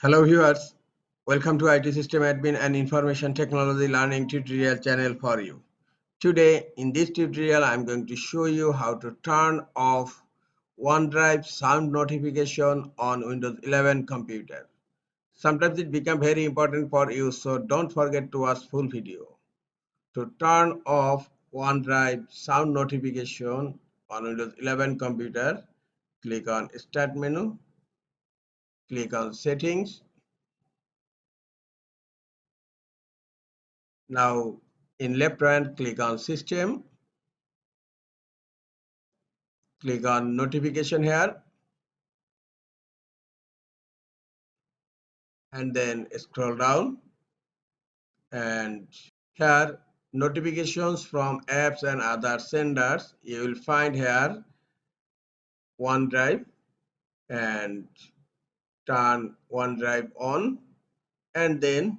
Hello viewers, welcome to IT System Admin and Information Technology Learning tutorial channel for you. Today in this tutorial I am going to show you how to turn off OneDrive sound notification on Windows 11 computer. Sometimes it becomes very important for you, so don't forget to watch full video. To turn off OneDrive sound notification on Windows 11 computer, click on Start menu, click on Settings. Now in left hand, click on System, click on Notification here, and then scroll down, and here notifications from apps and other senders. You will find here OneDrive, and turn OneDrive on, and then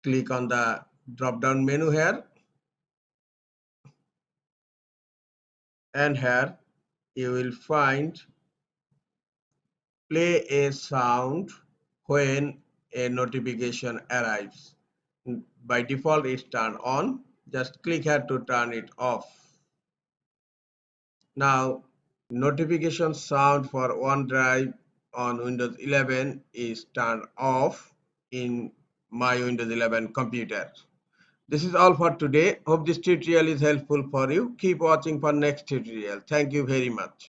click on the drop down menu here, and here you will find play a sound when a notification arrives. By default it's turned on. Just click here to turn it off. Now notification sound for OneDrive on Windows 11 is turned off in my Windows 11 computer. This is all for today. Hope this tutorial is helpful for you. Keep watching for next tutorial. Thank you very much.